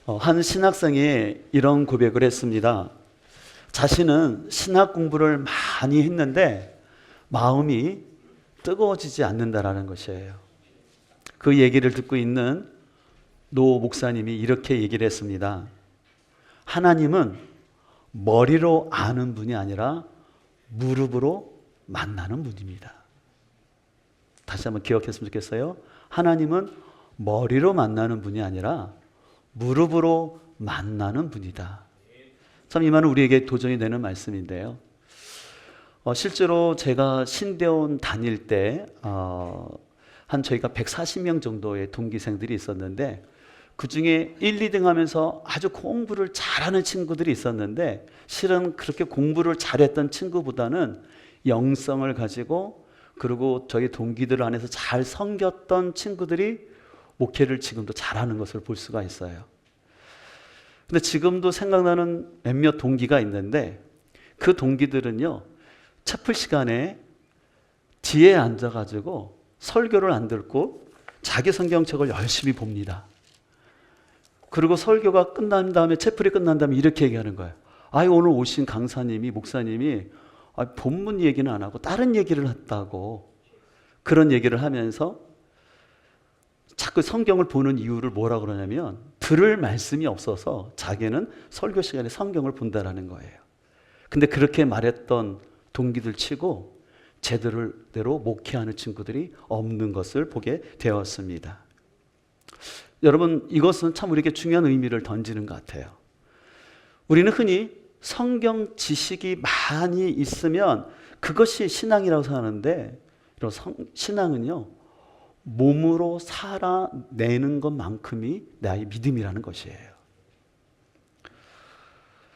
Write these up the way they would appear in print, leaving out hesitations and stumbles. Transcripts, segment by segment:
한 신학생이 이런 고백을 했습니다. 자신은 신학 공부를 많이 했는데 마음이 뜨거워지지 않는다라는 것이에요. 그 얘기를 듣고 있는 노 목사님이 이렇게 얘기를 했습니다. 하나님은 머리로 아는 분이 아니라 무릎으로 만나는 분입니다. 다시 한번 기억했으면 좋겠어요. 하나님은 머리로 만나는 분이 아니라 무릎으로 만나는 분이다. 참 이 말은 우리에게 도전이 되는 말씀인데요. 실제로 제가 신대원 다닐 때 한 저희가 140명 정도의 동기생들이 있었는데 그 중에 1, 2등 하면서 아주 공부를 잘하는 친구들이 있었는데 실은 그렇게 공부를 잘했던 친구보다는 영성을 가지고 그리고 저희 동기들 안에서 잘 섬겼던 친구들이 목회를 지금도 잘하는 것을 볼 수가 있어요. 근데 지금도 생각나는 몇몇 동기가 있는데 그 동기들은요, 채플 시간에 뒤에 앉아가지고 설교를 안 듣고 자기 성경책을 열심히 봅니다. 그리고 설교가 끝난 다음에 채플이 끝난 다음에 이렇게 얘기하는 거예요. 오늘 오신 강사님이 목사님이 본문 얘기는 안 하고 다른 얘기를 했다고 그런 얘기를 하면서 자꾸 성경을 보는 이유를 뭐라 그러냐면 들을 말씀이 없어서 자기는 설교 시간에 성경을 본다라는 거예요. 근데 그렇게 말했던 동기들 치고 제대로 목회하는 친구들이 없는 것을 보게 되었습니다. 여러분, 이것은 참 우리에게 중요한 의미를 던지는 것 같아요. 우리는 흔히 성경 지식이 많이 있으면 그것이 신앙이라고 생각하는데 신앙은요, 몸으로 살아내는 것만큼이 나의 믿음이라는 것이에요.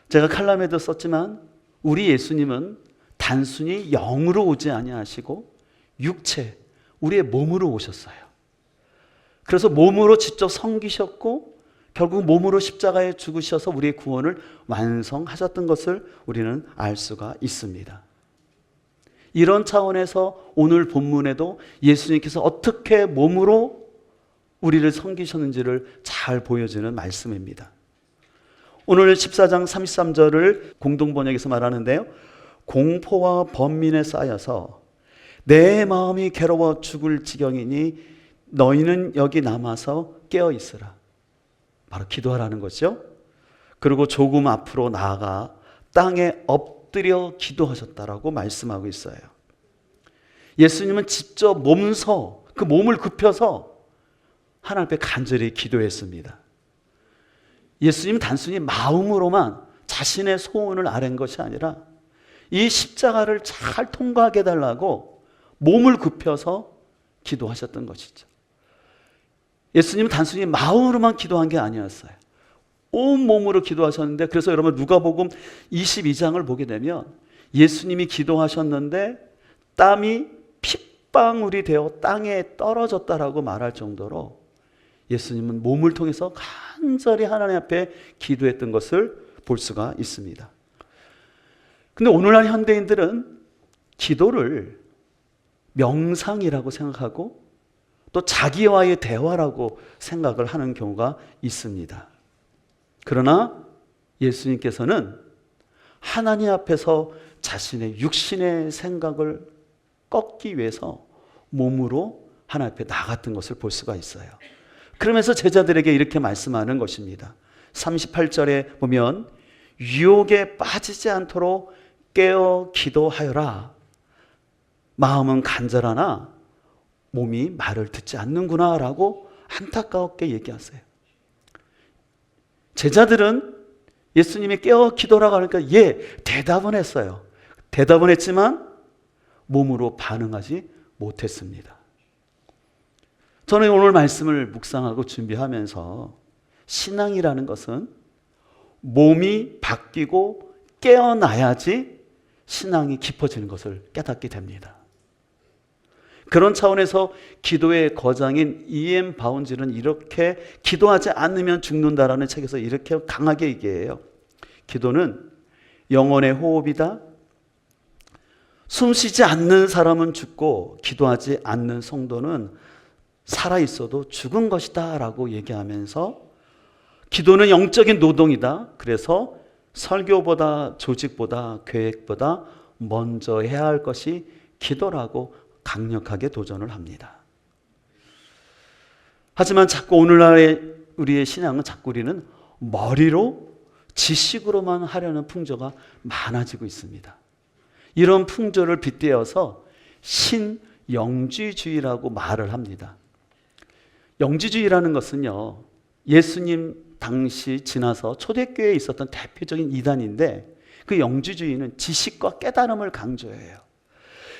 제가 칼럼에도 썼지만 우리 예수님은 단순히 영으로 오지 아니하시고 육체, 우리의 몸으로 오셨어요. 그래서 몸으로 직접 섬기셨고 결국 몸으로 십자가에 죽으셔서 우리의 구원을 완성하셨던 것을 우리는 알 수가 있습니다. 이런 차원에서 오늘 본문에도 예수님께서 어떻게 몸으로 우리를 섬기셨는지를 잘 보여주는 말씀입니다. 오늘 14장 33절을 공동번역에서 말하는데요. 공포와 번민에 쌓여서 내 마음이 괴로워 죽을 지경이니 너희는 여기 남아서 깨어 있으라. 바로 기도하라는 거죠. 그리고 조금 앞으로 나아가 땅에 엎드려 기도하셨다라고 말씀하고 있어요. 예수님은 직접 몸서 그 몸을 굽혀서 하나님 앞에 간절히 기도했습니다. 예수님은 단순히 마음으로만 자신의 소원을 아뢰는 것이 아니라 이 십자가를 잘 통과하게 해달라고 몸을 굽혀서 기도하셨던 것이죠. 예수님은 단순히 마음으로만 기도한 게 아니었어요. 온 몸으로 기도하셨는데, 그래서 여러분 누가복음 22장을 보게 되면 예수님이 기도하셨는데 땀이 핏방울이 되어 땅에 떨어졌다라고 말할 정도로 예수님은 몸을 통해서 간절히 하나님 앞에 기도했던 것을 볼 수가 있습니다. 근데 오늘날 현대인들은 기도를 명상이라고 생각하고 또 자기와의 대화라고 생각을 하는 경우가 있습니다. 그러나 예수님께서는 하나님 앞에서 자신의 육신의 생각을 꺾기 위해서 몸으로 하나님 앞에 나갔던 것을 볼 수가 있어요. 그러면서 제자들에게 이렇게 말씀하는 것입니다. 38절에 보면 유혹에 빠지지 않도록 깨어 기도하여라. 마음은 간절하나 몸이 말을 듣지 않는구나 라고 안타깝게 얘기하세요. 제자들은 예수님이 깨어 기도라고 하니까 대답은 했어요. 대답은 했지만 몸으로 반응하지 못했습니다. 저는 오늘 말씀을 묵상하고 준비하면서 신앙이라는 것은 몸이 바뀌고 깨어나야지 신앙이 깊어지는 것을 깨닫게 됩니다. 그런 차원에서 기도의 거장인 E.M. 바운질은 이렇게 기도하지 않으면 죽는다라는 책에서 이렇게 강하게 얘기해요. 기도는 영혼의 호흡이다. 숨쉬지 않는 사람은 죽고 기도하지 않는 성도는 살아있어도 죽은 것이다 라고 얘기하면서 기도는 영적인 노동이다. 그래서 설교보다 조직보다 계획보다 먼저 해야 할 것이 기도라고 강력하게 도전을 합니다. 하지만 자꾸 오늘날의 우리의 신앙은 자꾸 우리는 머리로 지식으로만 하려는 풍조가 많아지고 있습니다. 이런 풍조를 빗대어서 신영지주의라고 말을 합니다. 영지주의라는 것은요, 예수님 당시 지나서 초대교회에 있었던 대표적인 이단인데, 그 영지주의는 지식과 깨달음을 강조해요.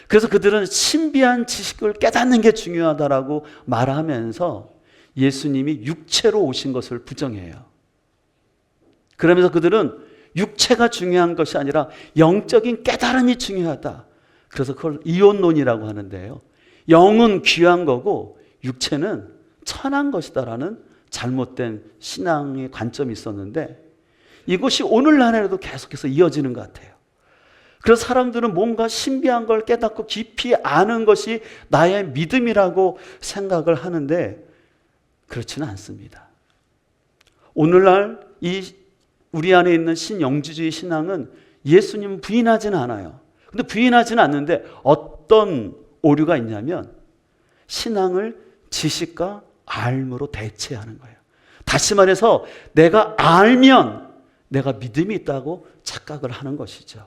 그래서 그들은 신비한 지식을 깨닫는 게 중요하다라고 말하면서 예수님이 육체로 오신 것을 부정해요. 그러면서 그들은 육체가 중요한 것이 아니라 영적인 깨달음이 중요하다. 그래서 그걸 이혼론이라고 하는데요. 영은 귀한 거고 육체는 천한 것이다라는 잘못된 신앙의 관점이 있었는데, 이것이 오늘날에도 계속해서 이어지는 것 같아요. 그래서 사람들은 뭔가 신비한 걸 깨닫고 깊이 아는 것이 나의 믿음이라고 생각을 하는데 그렇지는 않습니다. 오늘날 이 우리 안에 있는 신영지주의 신앙은 예수님 부인하지는 않아요. 근데 부인하지는 않는데 어떤 오류가 있냐면 신앙을 지식과 알므로 대체하는 거예요. 다시 말해서 내가 알면 내가 믿음이 있다고 착각을 하는 것이죠.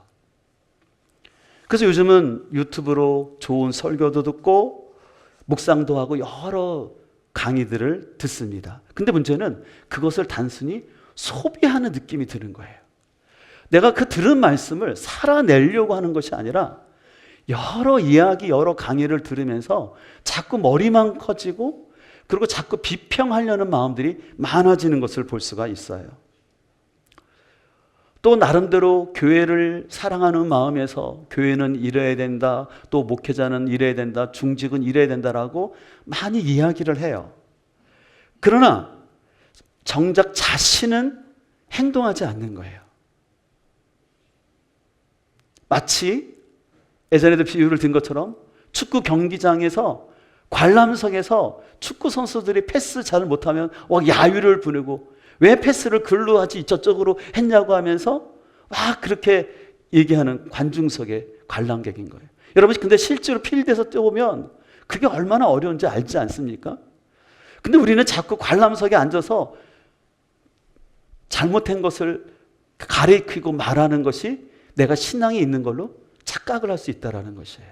그래서 요즘은 유튜브로 좋은 설교도 듣고 묵상도 하고 여러 강의들을 듣습니다. 근데 문제는 그것을 단순히 소비하는 느낌이 드는 거예요. 내가 그 들은 말씀을 살아내려고 하는 것이 아니라 여러 이야기, 여러 강의를 들으면서 자꾸 머리만 커지고 그리고 자꾸 비평하려는 마음들이 많아지는 것을 볼 수가 있어요. 또 나름대로 교회를 사랑하는 마음에서 교회는 이래야 된다, 또 목회자는 이래야 된다, 중직은 이래야 된다라고 많이 이야기를 해요. 그러나 정작 자신은 행동하지 않는 거예요. 마치 예전에도 비유를 든 것처럼 축구 경기장에서 관람석에서 축구 선수들이 패스 잘 못하면 야유를 부르고 왜 패스를 글로 하지 저쪽으로 했냐고 하면서 막 그렇게 얘기하는 관중석의 관람객인 거예요. 여러분, 근데 실제로 필드에서 뛰어보면 그게 얼마나 어려운지 알지 않습니까? 근데 우리는 자꾸 관람석에 앉아서 잘못된 것을 가리키고 말하는 것이 내가 신앙이 있는 걸로 착각을 할 수 있다는 것이에요.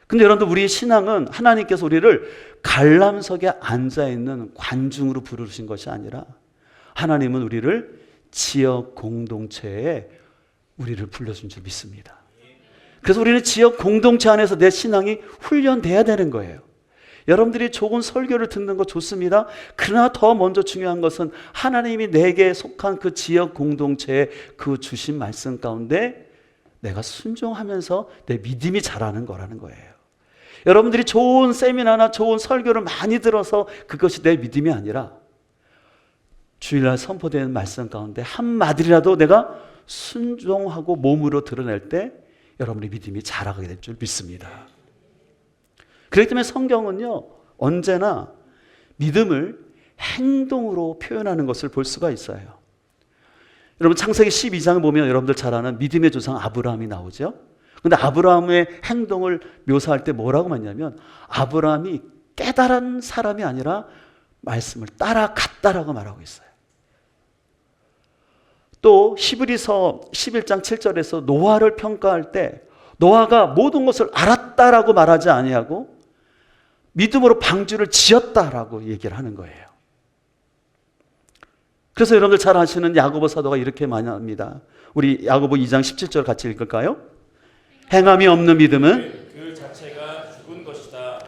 근데 여러분들, 우리의 신앙은 하나님께서 우리를 관람석에 앉아있는 관중으로 부르신 것이 아니라 하나님은 우리를 지역 공동체에 우리를 불러준 줄 믿습니다. 그래서 우리는 지역 공동체 안에서 내 신앙이 훈련돼야 되는 거예요. 여러분들이 좋은 설교를 듣는 거 좋습니다. 그러나 더 먼저 중요한 것은 하나님이 내게 속한 그 지역 공동체에 그 주신 말씀 가운데 내가 순종하면서 내 믿음이 자라는 거라는 거예요. 여러분들이 좋은 세미나나 좋은 설교를 많이 들어서 그것이 내 믿음이 아니라 주일날 선포되는 말씀 가운데 한마디라도 내가 순종하고 몸으로 드러낼 때 여러분의 믿음이 자라게 될 줄 믿습니다. 그렇기 때문에 성경은요, 언제나 믿음을 행동으로 표현하는 것을 볼 수가 있어요. 여러분, 창세기 12장을 보면 여러분들 잘 아는 믿음의 조상 아브라함이 나오죠. 근데 아브라함의 행동을 묘사할 때 뭐라고 했냐면 아브라함이 깨달은 사람이 아니라 말씀을 따라갔다라고 말하고 있어요. 또 히브리서 11장 7절에서 노아를 평가할 때 노아가 모든 것을 알았다라고 말하지 아니하고 믿음으로 방주를 지었다라고 얘기를 하는 거예요. 그래서 여러분들 잘 아시는 야고보 사도가 이렇게 말합니다. 우리 야고보 2장 17절 같이 읽을까요? 행함이 없는 믿음은 그 자체가 죽은 것이다.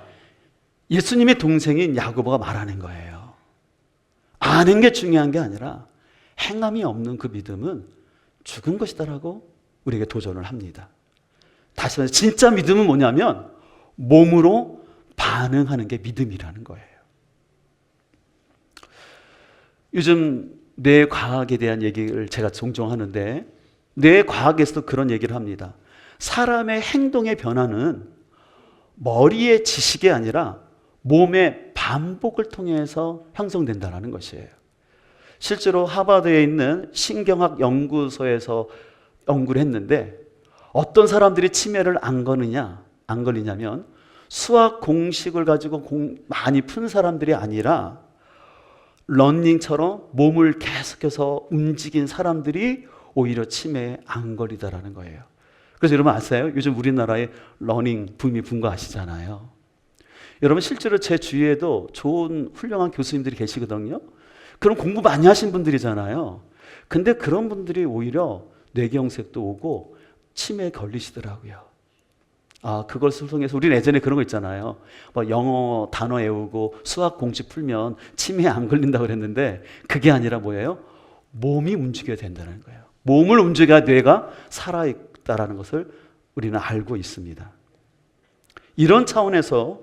예수님의 동생인 야고보가 말하는 거예요. 아는 게 중요한 게 아니라 행함이 없는 그 믿음은 죽은 것이다라고 우리에게 도전을 합니다. 다시 말해서 진짜 믿음은 뭐냐면 몸으로 반응하는 게 믿음이라는 거예요. 요즘 뇌과학에 대한 얘기를 제가 종종 하는데 뇌과학에서도 그런 얘기를 합니다. 사람의 행동의 변화는 머리의 지식이 아니라 몸의 반복을 통해서 형성된다는 것이에요. 실제로 하버드에 있는 신경학 연구소에서 연구를 했는데 어떤 사람들이 치매를 안 걸리냐면 수학 공식을 가지고 많이 푼 사람들이 아니라 러닝처럼 몸을 계속해서 움직인 사람들이 오히려 치매에 안 걸리다라는 거예요. 그래서 여러분 아세요? 요즘 우리나라에 러닝 붐이 분 거 아시잖아요. 여러분 실제로 제 주위에도 좋은 훌륭한 교수님들이 계시거든요. 그럼 공부 많이 하신 분들이잖아요. 근데 그런 분들이 오히려 뇌경색도 오고 치매에 걸리시더라고요. 그것을 통해서 우리는 예전에 그런 거 있잖아요. 뭐 영어 단어 외우고 수학 공식 풀면 치매에 안 걸린다고 그랬는데 그게 아니라 뭐예요? 몸이 움직여야 된다는 거예요. 몸을 움직여야 뇌가 살아있다는 것을 우리는 알고 있습니다. 이런 차원에서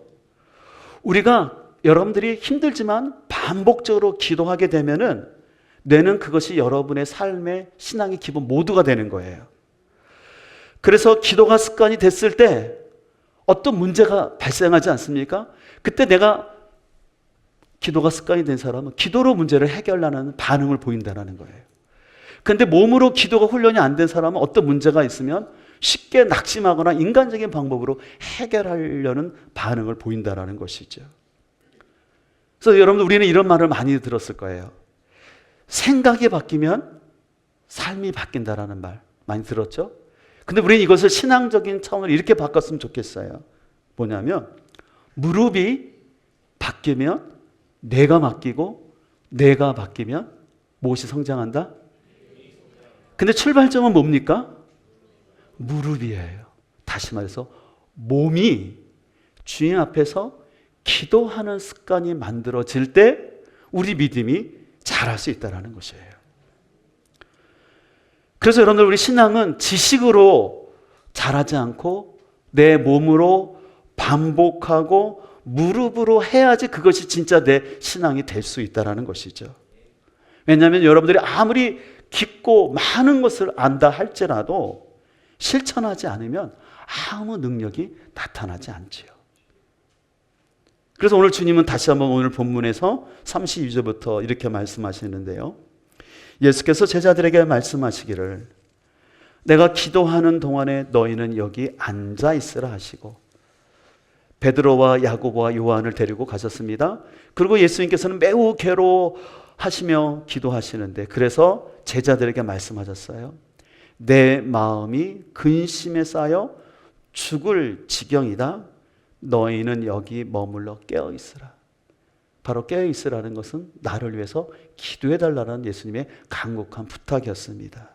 우리가 여러분들이 힘들지만 반복적으로 기도하게 되면은 뇌는 그것이 여러분의 삶의 신앙의 기본 모두가 되는 거예요. 그래서 기도가 습관이 됐을 때 어떤 문제가 발생하지 않습니까? 그때 내가 기도가 습관이 된 사람은 기도로 문제를 해결하는 반응을 보인다는 거예요. 그런데 몸으로 기도가 훈련이 안 된 사람은 어떤 문제가 있으면 쉽게 낙심하거나 인간적인 방법으로 해결하려는 반응을 보인다는 것이죠. 그래서 여러분들 우리는 이런 말을 많이 들었을 거예요. 생각이 바뀌면 삶이 바뀐다라는 말 많이 들었죠? 근데 우리는 이것을 신앙적인 차원으로 이렇게 바꿨으면 좋겠어요. 뭐냐면 무릎이 바뀌면 뇌가 바뀌고 뇌가 바뀌면 무엇이 성장한다? 근데 출발점은 뭡니까? 무릎이에요. 다시 말해서 몸이 주님 앞에서 기도하는 습관이 만들어질 때 우리 믿음이 자랄 수 있다는 것이에요. 그래서 여러분들 우리 신앙은 지식으로 자라지 않고 내 몸으로 반복하고 무릎으로 해야지 그것이 진짜 내 신앙이 될 수 있다는 것이죠. 왜냐하면 여러분들이 아무리 깊고 많은 것을 안다 할지라도 실천하지 않으면 아무 능력이 나타나지 않지요. 그래서 오늘 주님은 다시 한번 오늘 본문에서 32절부터 이렇게 말씀하시는데요. 예수께서 제자들에게 말씀하시기를 내가 기도하는 동안에 너희는 여기 앉아 있으라 하시고 베드로와 야고보와 요한을 데리고 가셨습니다. 그리고 예수님께서는 매우 괴로워하시며 기도하시는데 그래서 제자들에게 말씀하셨어요. 내 마음이 근심에 쌓여 죽을 지경이다. 너희는 여기 머물러 깨어 있으라. 바로 깨어 있으라는 것은 나를 위해서 기도해 달라는 예수님의 간곡한 부탁이었습니다.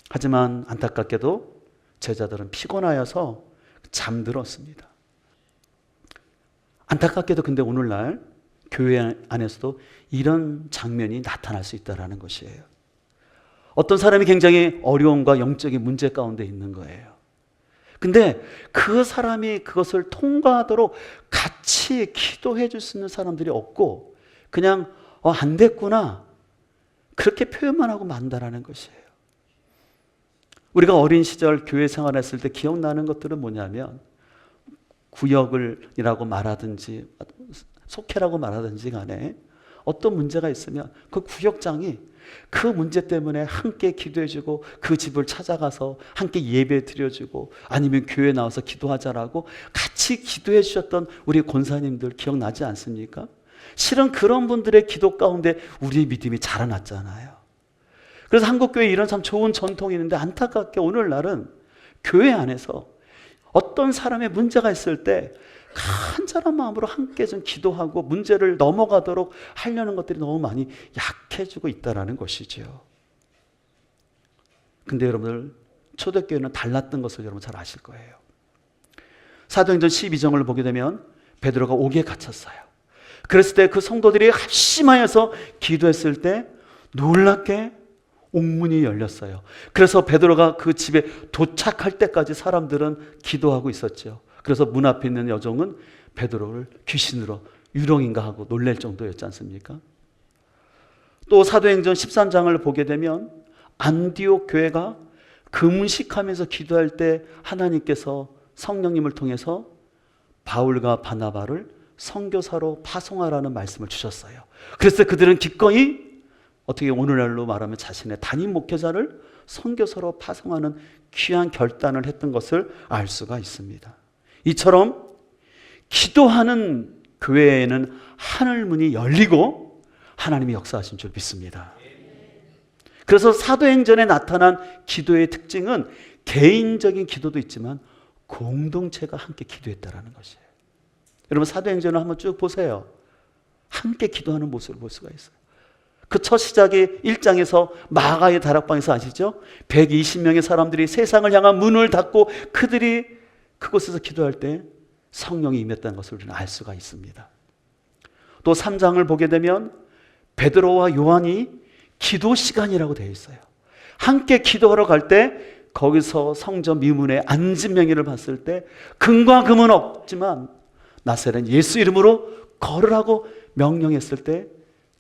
하지만 안타깝게도 제자들은 피곤하여서 잠들었습니다. 안타깝게도 근데 오늘날 교회 안에서도 이런 장면이 나타날 수 있다는 것이에요. 어떤 사람이 굉장히 어려움과 영적인 문제 가운데 있는 거예요. 근데 그 사람이 그것을 통과하도록 같이 기도해 줄 수 있는 사람들이 없고 그냥 안 됐구나 그렇게 표현만 하고 만다라는 것이에요. 우리가 어린 시절 교회 생활했을 때 기억나는 것들은 뭐냐면 구역이라고 말하든지 속회라고 말하든지 간에 어떤 문제가 있으면 그 구역장이 그 문제 때문에 함께 기도해주고 그 집을 찾아가서 함께 예배 드려주고 아니면 교회 나와서 기도하자라고 같이 기도해 주셨던 우리 권사님들 기억나지 않습니까? 실은 그런 분들의 기도 가운데 우리의 믿음이 자라났잖아요. 그래서 한국교회에 이런 참 좋은 전통이 있는데 안타깝게 오늘날은 교회 안에서 어떤 사람의 문제가 있을 때 간절한 마음으로 함께 좀 기도하고 문제를 넘어가도록 하려는 것들이 너무 많이 약해지고 있다는 것이죠. 근데 여러분들 초대교회는 달랐던 것을 여러분 잘 아실 거예요. 사도행전 12장을 보게 되면 베드로가 옥에 갇혔어요. 그랬을 때 그 성도들이 합심하여서 기도했을 때 놀랍게 옥문이 열렸어요. 그래서 베드로가 그 집에 도착할 때까지 사람들은 기도하고 있었죠. 그래서 문 앞에 있는 여종은 베드로를 귀신으로 유령인가 하고 놀랄 정도였지 않습니까? 또 사도행전 13장을 보게 되면 안디옥 교회가 금식하면서 기도할 때 하나님께서 성령님을 통해서 바울과 바나바를 선교사로 파송하라는 말씀을 주셨어요. 그래서 그들은 기꺼이 어떻게 오늘날로 말하면 자신의 담임 목회자를 선교사로 파송하는 귀한 결단을 했던 것을 알 수가 있습니다. 이처럼 기도하는 교회에는 하늘문이 열리고 하나님이 역사하신 줄 믿습니다. 그래서 사도행전에 나타난 기도의 특징은 개인적인 기도도 있지만 공동체가 함께 기도했다라는 것이에요. 여러분 사도행전을 한번 쭉 보세요. 함께 기도하는 모습을 볼 수가 있어요. 그 첫 시작이 1장에서 마가의 다락방에서 아시죠? 120명의 사람들이 세상을 향한 문을 닫고 그들이 그곳에서 기도할 때 성령이 임했다는 것을 우리는 알 수가 있습니다. 또 3장을 보게 되면 베드로와 요한이 기도 시간이라고 되어 있어요. 함께 기도하러 갈 때 거기서 성전 미문에 앉은 명의를 봤을 때 금과 금은 없지만 나사렛 예수 이름으로 걸으라고 명령했을 때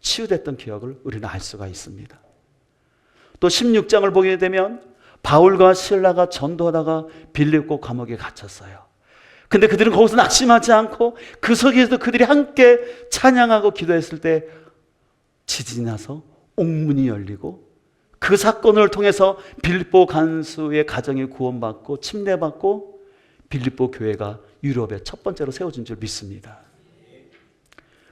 치유됐던 기억을 우리는 알 수가 있습니다. 또 16장을 보게 되면 바울과 실라가 전도하다가 빌립보 감옥에 갇혔어요. 근데 그들은 거기서 낙심하지 않고 그 속에서도 그들이 함께 찬양하고 기도했을 때 지진이 나서 옥문이 열리고 그 사건을 통해서 빌립보 간수의 가정이 구원받고 침례받고 빌립보 교회가 유럽에 첫 번째로 세워진 줄 믿습니다.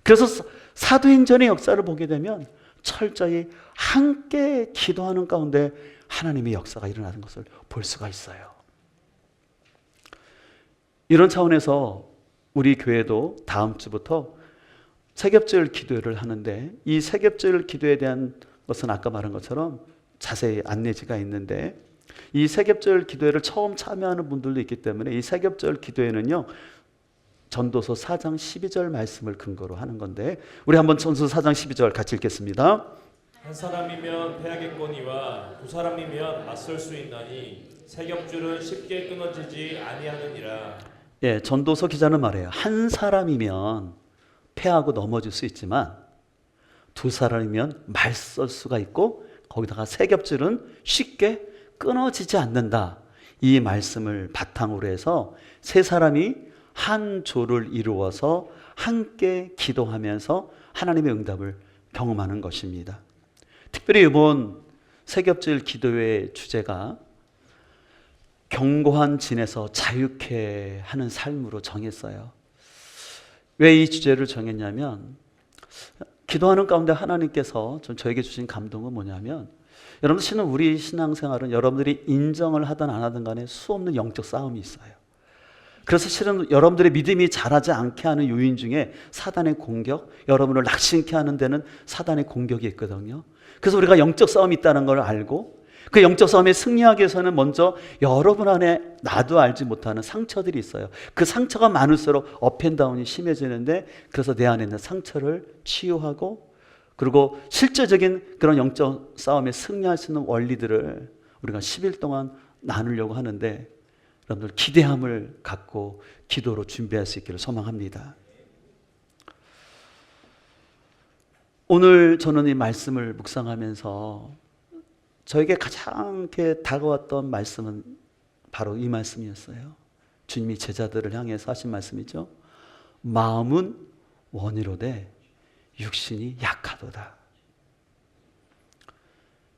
그래서 사도행전의 역사를 보게 되면 철저히 함께 기도하는 가운데 하나님의 역사가 일어나는 것을 볼 수가 있어요. 이런 차원에서 우리 교회도 다음 주부터 세겹절 기도회를 하는데 이 세겹절 기도에 대한 것은 아까 말한 것처럼 자세히 안내지가 있는데 이 세겹절 기도회를 처음 참여하는 분들도 있기 때문에 이 세겹절 기도회는요 전도서 4장 12절 말씀을 근거로 하는 건데 우리 한번 전도서 4장 12절 같이 읽겠습니다. 한 사람이면 패하겠거니와 두 사람이면 맞설 수 있나니 세 겹줄은 쉽게 끊어지지 아니하느니라. 예, 전도서 기자는 말해요. 한 사람이면 패하고 넘어질 수 있지만 두 사람이면 말설 수가 있고 거기다가 세 겹줄은 쉽게 끊어지지 않는다. 이 말씀을 바탕으로 해서 세 사람이 한 조를 이루어서 함께 기도하면서 하나님의 응답을 경험하는 것입니다. 특별히 이번 세겹절 기도회의 주제가 견고한 진에서 자유케 하는 삶으로 정했어요. 왜 이 주제를 정했냐면 기도하는 가운데 하나님께서 저에게 주신 감동은 뭐냐면 여러분들 실은 우리 신앙생활은 여러분들이 인정을 하든 안 하든 간에 수없는 영적 싸움이 있어요. 그래서 실은 여러분들의 믿음이 자라지 않게 하는 요인 중에 사단의 공격, 여러분을 낙심케 하는 데는 사단의 공격이 있거든요. 그래서 우리가 영적 싸움이 있다는 걸 알고 그 영적 싸움에 승리하기 위해서는 먼저 여러분 안에 나도 알지 못하는 상처들이 있어요. 그 상처가 많을수록 업앤다운이 심해지는데 그래서 내 안에 있는 상처를 치유하고 그리고 실제적인 그런 영적 싸움에 승리할 수 있는 원리들을 우리가 10일 동안 나누려고 하는데 여러분들 기대함을 갖고 기도로 준비할 수 있기를 소망합니다. 오늘 저는 이 말씀을 묵상하면서 저에게 가장 이렇게 다가왔던 말씀은 바로 이 말씀이었어요. 주님이 제자들을 향해서 하신 말씀이죠. 마음은 원이로되 육신이 약하도다.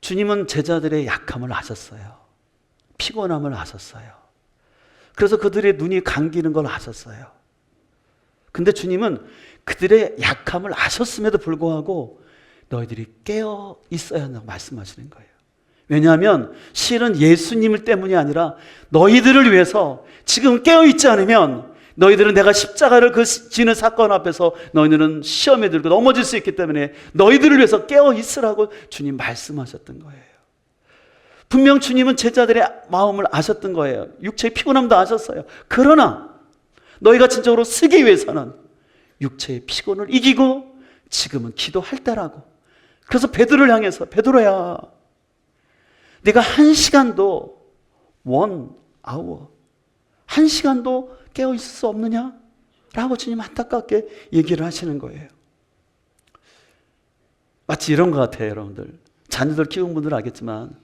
주님은 제자들의 약함을 아셨어요. 피곤함을 아셨어요. 그래서 그들의 눈이 감기는 걸 아셨어요. 근데 주님은 그들의 약함을 아셨음에도 불구하고 너희들이 깨어 있어야 한다고 말씀하시는 거예요. 왜냐하면 실은 예수님 때문이 아니라 너희들을 위해서 지금 깨어 있지 않으면 너희들은 내가 십자가를 그 지는 사건 앞에서 너희들은 시험에 들고 넘어질 수 있기 때문에 너희들을 위해서 깨어 있으라고 주님 말씀하셨던 거예요. 분명 주님은 제자들의 마음을 아셨던 거예요. 육체의 피곤함도 아셨어요. 그러나 너희가 진정으로 쓰기 위해서는 육체의 피곤을 이기고 지금은 기도할 때라고. 그래서 베드로를 향해서 베드로야 네가 한 시간도 1hour 한 시간도 깨어 있을 수 없느냐? 라고 주님 안타깝게 얘기를 하시는 거예요. 마치 이런 것 같아요. 여러분들 자녀들 키운 분들은 알겠지만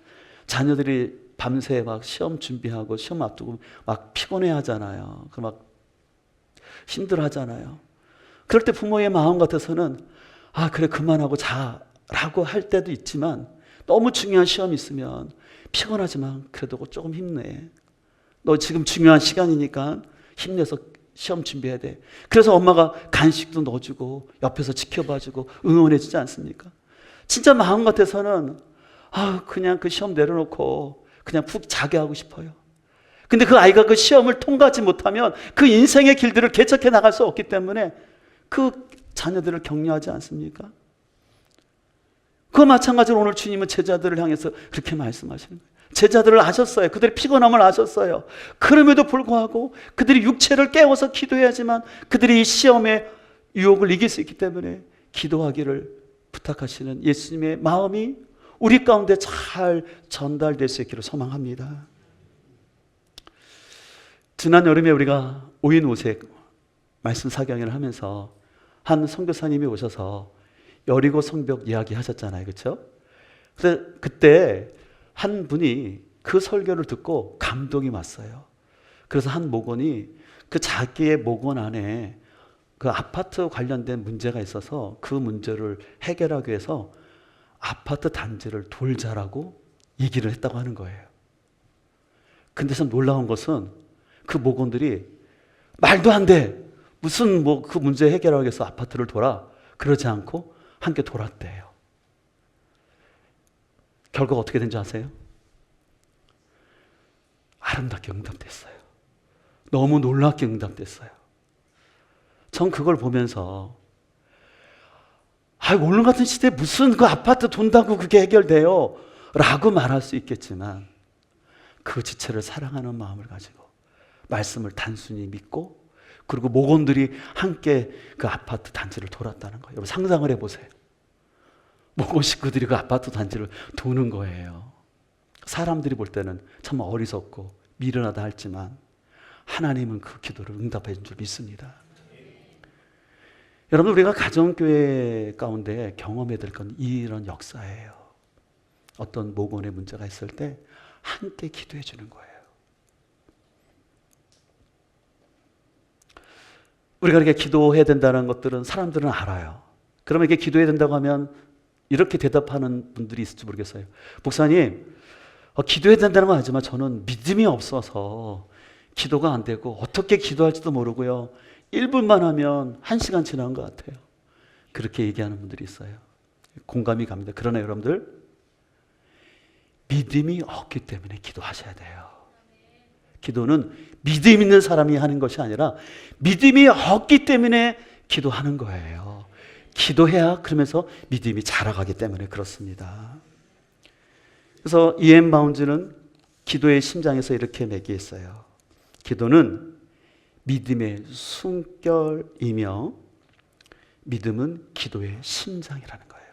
자녀들이 밤새 막 시험 준비하고 시험 앞두고 막 피곤해 하잖아요. 막 힘들어 하잖아요. 그럴 때 부모의 마음 같아서는 아 그래 그만하고 자라고 할 때도 있지만 너무 중요한 시험이 있으면 피곤하지만 그래도 조금 힘내. 너 지금 중요한 시간이니까 힘내서 시험 준비해야 돼. 그래서 엄마가 간식도 넣어주고 옆에서 지켜봐주고 응원해주지 않습니까? 진짜 마음 같아서는 아 그냥 그 시험 내려놓고 그냥 푹 자게 하고 싶어요. 근데 그 아이가 그 시험을 통과하지 못하면 그 인생의 길들을 개척해 나갈 수 없기 때문에 그 자녀들을 격려하지 않습니까? 그 마찬가지로 오늘 주님은 제자들을 향해서 그렇게 말씀하시는 거예요. 제자들을 아셨어요. 그들의 피곤함을 아셨어요. 그럼에도 불구하고 그들이 육체를 깨워서 기도해야지만 그들이 이 시험의 유혹을 이길 수 있기 때문에 기도하기를 부탁하시는 예수님의 마음이 우리 가운데 잘 전달될 수 있기를 소망합니다. 지난 여름에 우리가 5인 5색 말씀 사경을 하면서 한 선교사님이 오셔서 여리고 성벽 이야기 하셨잖아요. 그렇죠? 그때 한 분이 그 설교를 듣고 감동이 왔어요. 그래서 한 목원이 그 자기의 목원 안에 그 아파트 관련된 문제가 있어서 그 문제를 해결하기 위해서 아파트 단지를 돌자라고 얘기를 했다고 하는 거예요. 근데서 놀라운 것은 그 목원들이 말도 안 돼. 무슨 뭐 그 문제 해결하기 위해서 아파트를 돌아. 그러지 않고 함께 돌았대요. 결과가 어떻게 된지 아세요? 아름답게 응답됐어요. 너무 놀랍게 응답됐어요. 전 그걸 보면서 오늘 같은 시대에 무슨 그 아파트 돈다고 그게 해결돼요? 라고 말할 수 있겠지만 그 지체를 사랑하는 마음을 가지고 말씀을 단순히 믿고 그리고 목원들이 함께 그 아파트 단지를 돌았다는 거예요. 여러분 상상을 해보세요. 목원 식구들이 그 아파트 단지를 도는 거예요. 사람들이 볼 때는 참 어리석고 미련하다 할지만 하나님은 그 기도를 응답해 준 줄 믿습니다. 여러분 우리가 가정교회 가운데 경험해야 될 건 이런 역사예요. 어떤 목원의 문제가 있을 때 함께 기도해 주는 거예요. 우리가 이렇게 기도해야 된다는 것들은 사람들은 알아요. 그러면 이렇게 기도해야 된다고 하면 이렇게 대답하는 분들이 있을지 모르겠어요. 목사님, 기도해야 된다는 건 알지만 저는 믿음이 없어서 기도가 안 되고 어떻게 기도할지도 모르고요. 1분만 하면 1시간 지난 것 같아요. 그렇게 얘기하는 분들이 있어요. 공감이 갑니다. 그러나 여러분들 믿음이 없기 때문에 기도하셔야 돼요. 기도는 믿음 있는 사람이 하는 것이 아니라 믿음이 없기 때문에 기도하는 거예요. 기도해야 그러면서 믿음이 자라가기 때문에 그렇습니다. 그래서 E.M. 바운즈는 기도의 심장에서 이렇게 매기했어요. 기도는 믿음의 숨결이며 믿음은 기도의 심장이라는 거예요.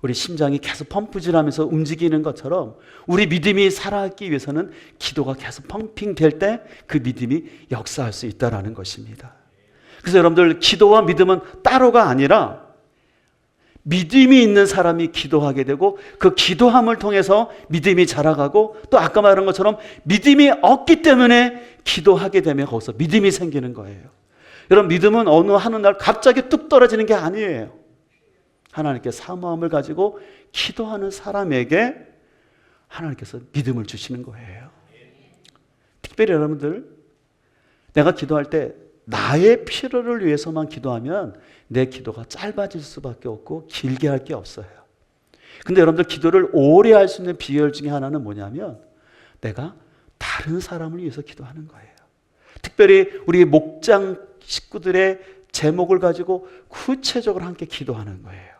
우리 심장이 계속 펌프질하면서 움직이는 것처럼 우리 믿음이 살아가기 위해서는 기도가 계속 펌핑될 때 그 믿음이 역사할 수 있다는 것입니다. 그래서 여러분들 기도와 믿음은 따로가 아니라 믿음이 있는 사람이 기도하게 되고 그 기도함을 통해서 믿음이 자라가고 또 아까 말한 것처럼 믿음이 없기 때문에 기도하게 되면 거기서 믿음이 생기는 거예요. 여러분 믿음은 어느 날 갑자기 뚝 떨어지는 게 아니에요. 하나님께 사모함을 가지고 기도하는 사람에게 하나님께서 믿음을 주시는 거예요. 특별히 여러분들 내가 기도할 때 나의 필요를 위해서만 기도하면 내 기도가 짧아질 수밖에 없고 길게 할 게 없어요. 근데 여러분들 기도를 오래 할 수 있는 비결 중에 하나는 뭐냐면 내가 다른 사람을 위해서 기도하는 거예요. 특별히 우리 목장 식구들의 제목을 가지고 구체적으로 함께 기도하는 거예요.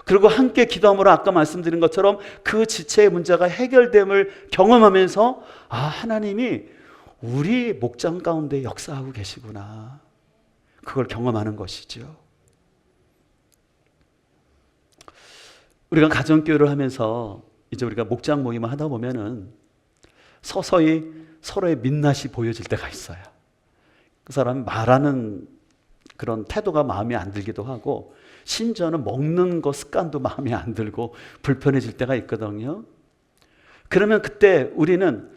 그리고 함께 기도함으로 아까 말씀드린 것처럼 그 지체의 문제가 해결됨을 경험하면서 하나님이 우리 목장 가운데 역사하고 계시구나. 그걸 경험하는 것이죠. 우리가 가정교회를 하면서 이제 우리가 목장 모임을 하다 보면은 서서히 서로의 민낯이 보여질 때가 있어요. 그 사람이 말하는 그런 태도가 마음에 안 들기도 하고 심지어는 먹는 거 습관도 마음에 안 들고 불편해질 때가 있거든요. 그러면 그때 우리는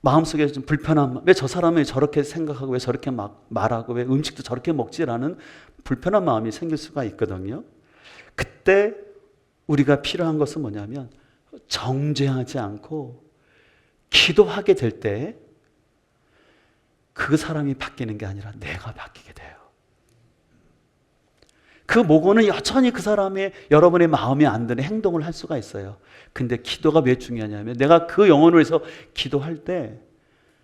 마음속에 좀 불편함, 왜 저 사람이 저렇게 생각하고 왜 저렇게 막 말하고 왜 음식도 저렇게 먹지라는 불편한 마음이 생길 수가 있거든요. 그때 우리가 필요한 것은 뭐냐면 정죄하지 않고 기도하게 될 때 그 사람이 바뀌는 게 아니라 내가 바뀌게 돼요. 그 모고는 여전히 그 사람의 여러분의 마음에 안 드는 행동을 할 수가 있어요. 근데 기도가 왜 중요하냐면 내가 그 영혼을 위해서 기도할 때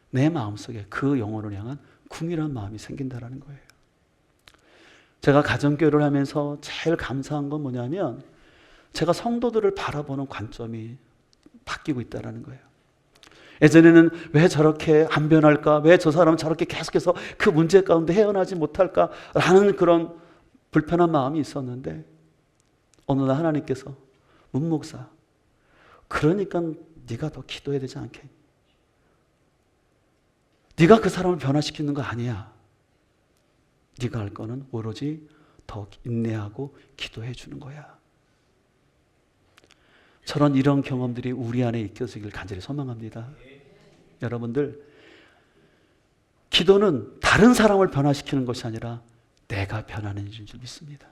내 마음속에 그 영혼을 향한 궁일한 마음이 생긴다는 거예요. 제가 가정교회를 하면서 제일 감사한 건 뭐냐면 제가 성도들을 바라보는 관점이 바뀌고 있다는 거예요. 예전에는 왜 저렇게 안 변할까? 왜 저 사람은 저렇게 계속해서 그 문제 가운데 헤어나지 못할까? 라는 그런 불편한 마음이 있었는데 어느 날 하나님께서 문 목사, 그러니까 네가 더 기도해야 되지 않겠니? 네가 그 사람을 변화시키는 거 아니야. 네가 할 거는 오로지 더 인내하고 기도해 주는 거야. 저런 이런 경험들이 우리 안에 있어지길 간절히 소망합니다. 여러분들, 기도는 다른 사람을 변화시키는 것이 아니라 내가 변하는 줄 믿습니다.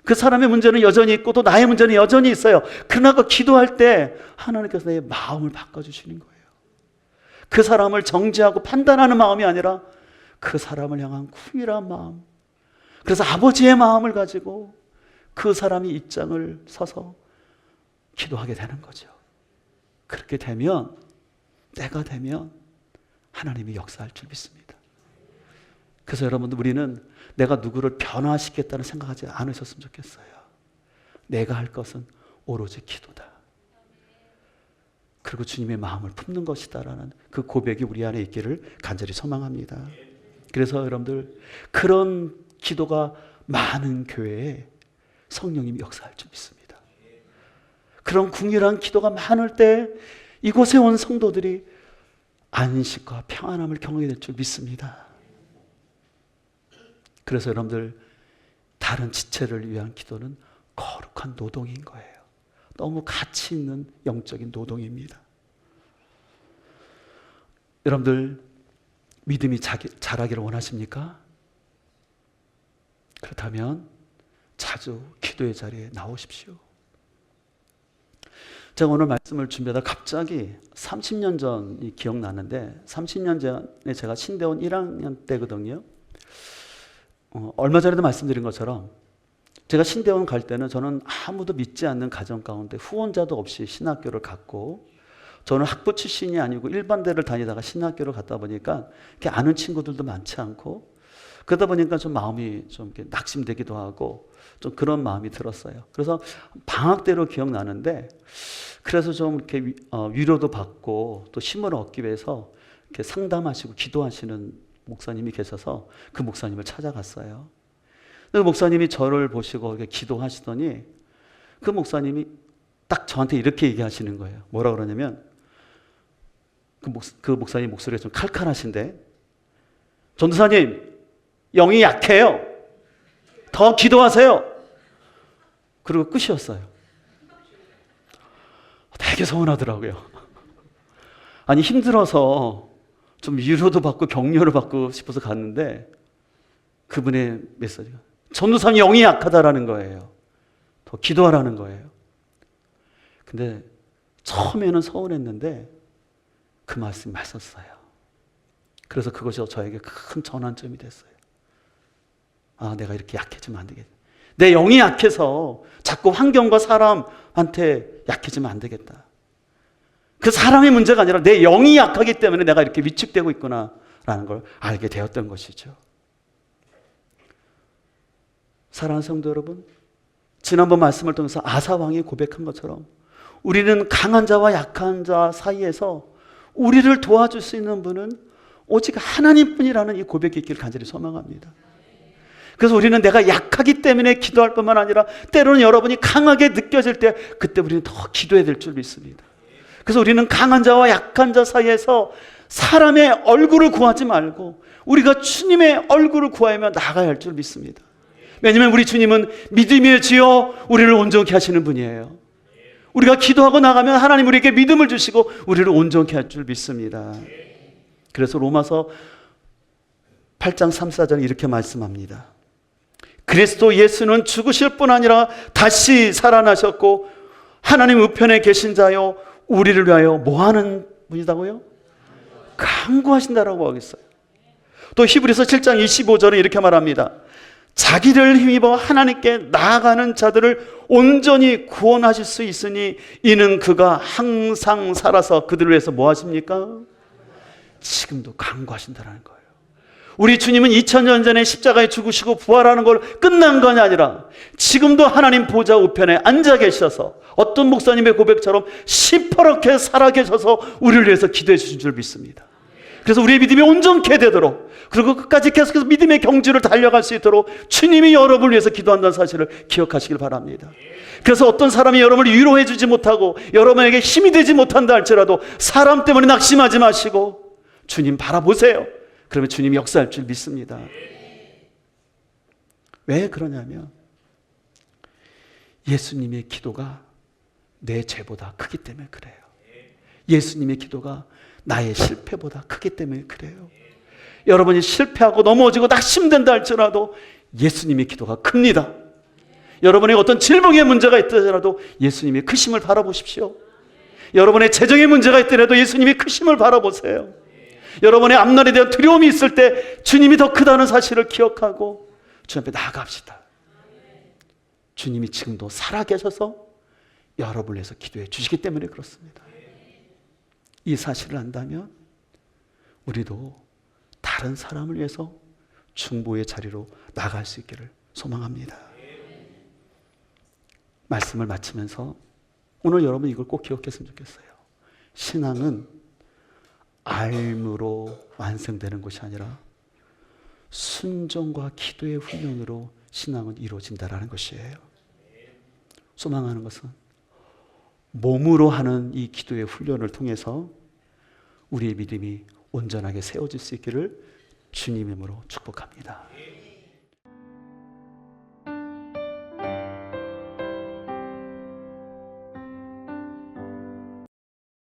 그 사람의 문제는 여전히 있고 또 나의 문제는 여전히 있어요. 그러나 그 기도할 때 하나님께서 내 마음을 바꿔주시는 거예요. 그 사람을 정죄하고 판단하는 마음이 아니라 그 사람을 향한 궁일한 마음. 그래서 아버지의 마음을 가지고 그 사람이 입장을 서서 기도하게 되는 거죠. 그렇게 되면, 때가 되면 하나님이 역사할 줄 믿습니다. 그래서 여러분들, 우리는 내가 누구를 변화시켰다는 생각하지 않으셨으면 좋겠어요. 내가 할 것은 오로지 기도다. 그리고 주님의 마음을 품는 것이다라는 그 고백이 우리 안에 있기를 간절히 소망합니다. 그래서 여러분들, 그런 기도가 많은 교회에 성령님이 역사할 줄 믿습니다. 그런 궁일한 기도가 많을 때 이곳에 온 성도들이 안식과 평안함을 경험하게 될 줄 믿습니다. 그래서 여러분들, 다른 지체를 위한 기도는 거룩한 노동인 거예요. 너무 가치 있는 영적인 노동입니다. 여러분들, 믿음이 자라기를 원하십니까? 그렇다면 자주 기도의 자리에 나오십시오. 제가 오늘 말씀을 준비하다 갑자기 30년 전이 기억나는데, 30년 전에 제가 신대원 1학년 때거든요. 얼마 전에도 말씀드린 것처럼 제가 신대원 갈 때는 저는 아무도 믿지 않는 가정 가운데 후원자도 없이 신학교를 갔고, 저는 학부 출신이 아니고 일반대를 다니다가 신학교를 갔다 보니까 이렇게 아는 친구들도 많지 않고, 그러다 보니까 좀 마음이 좀 이렇게 낙심되기도 하고 좀 그런 마음이 들었어요. 그래서 방학 때로 기억나는데, 그래서 좀 이렇게 위로도 받고 또 힘을 얻기 위해서 이렇게 상담하시고 기도하시는 목사님이 계셔서 그 목사님을 찾아갔어요. 그 목사님이 저를 보시고 이렇게 기도하시더니 그 목사님이 딱 저한테 이렇게 얘기하시는 거예요. 뭐라 그러냐면, 그 목사님 목소리가 좀 칼칼하신데, 전도사님, 영이 약해요. 더 기도하세요. 그리고 끝이었어요. 되게 서운하더라고요. 아니, 힘들어서 좀 위로도 받고 격려를 받고 싶어서 갔는데 그분의 메시지가 전도사님 영이 약하다라는 거예요. 더 기도하라는 거예요. 근데 처음에는 서운했는데 그 말씀이 맞았어요. 그래서 그것이 저에게 큰 전환점이 됐어요. 아, 내가 이렇게 약해지면 안 되겠다. 내 영이 약해서 자꾸 환경과 사람한테 약해지면 안 되겠다. 그 사람의 문제가 아니라 내 영이 약하기 때문에 내가 이렇게 위축되고 있구나라는 걸 알게 되었던 것이죠. 사랑하는 성도 여러분, 지난번 말씀을 통해서 아사왕이 고백한 것처럼 우리는 강한 자와 약한 자 사이에서 우리를 도와줄 수 있는 분은 오직 하나님뿐이라는 이 고백이 있기를 간절히 소망합니다. 그래서 우리는 내가 약하기 때문에 기도할 뿐만 아니라 때로는 여러분이 강하게 느껴질 때 그때 우리는 더 기도해야 될 줄 믿습니다. 그래서 우리는 강한 자와 약한 자 사이에서 사람의 얼굴을 구하지 말고 우리가 주님의 얼굴을 구하며 나가야 할 줄 믿습니다. 왜냐하면 우리 주님은 믿음의 주여 우리를 온전케 하시는 분이에요. 우리가 기도하고 나가면 하나님 우리에게 믿음을 주시고 우리를 온전케 할 줄 믿습니다. 그래서 로마서 8장 3, 4절 이렇게 말씀합니다. 그리스도 예수는 죽으실 뿐 아니라 다시 살아나셨고 하나님 우편에 계신 자요 우리를 위하여 뭐하는 분이다고요? 간구하신다라고 하겠어요. 또 히브리서 7장 25절은 이렇게 말합니다. 자기를 힘입어 하나님께 나아가는 자들을 온전히 구원하실 수 있으니 이는 그가 항상 살아서 그들을 위해서 뭐 하십니까? 지금도 간구하신다는 거예요. 우리 주님은 2000년 전에 십자가에 죽으시고 부활하는 걸 끝난 것이 아니라 지금도 하나님 보좌 우편에 앉아 계셔서 어떤 목사님의 고백처럼 시퍼렇게 살아계셔서 우리를 위해서 기도해 주신 줄 믿습니다. 그래서 우리의 믿음이 온전케 되도록 그리고 끝까지 계속해서 믿음의 경주를 달려갈 수 있도록 주님이 여러분을 위해서 기도한다는 사실을 기억하시길 바랍니다. 그래서 어떤 사람이 여러분을 위로해 주지 못하고 여러분에게 힘이 되지 못한다 할지라도 사람 때문에 낙심하지 마시고 주님 바라보세요. 그러면 주님이 역사할 줄 믿습니다. 왜 그러냐면 예수님의 기도가 내 죄보다 크기 때문에 그래요. 예수님의 기도가 나의 실패보다 크기 때문에 그래요. 여러분이 실패하고 넘어지고 낙심된다 할지라도 예수님의 기도가 큽니다. 여러분의 어떤 질병의 문제가 있더라도 예수님의 크심을 바라보십시오. 여러분의 재정의 문제가 있더라도 예수님의 크심을 바라보세요. 여러분의 앞날에 대한 두려움이 있을 때 주님이 더 크다는 사실을 기억하고 주님 앞에 나아갑시다. 주님이 지금도 살아계셔서 여러분을 위해서 기도해 주시기 때문에 그렇습니다. 이 사실을 안다면 우리도 다른 사람을 위해서 중보의 자리로 나갈 수 있기를 소망합니다. 말씀을 마치면서 오늘 여러분 이걸 꼭 기억했으면 좋겠어요. 신앙은 알므로 완성되는 것이 아니라 순종과 기도의 훈련으로 신앙은 이루어진다라는 것이에요. 소망하는 것은 몸으로 하는 이 기도의 훈련을 통해서 우리의 믿음이 온전하게 세워질 수 있기를 주님의 이름으로 축복합니다.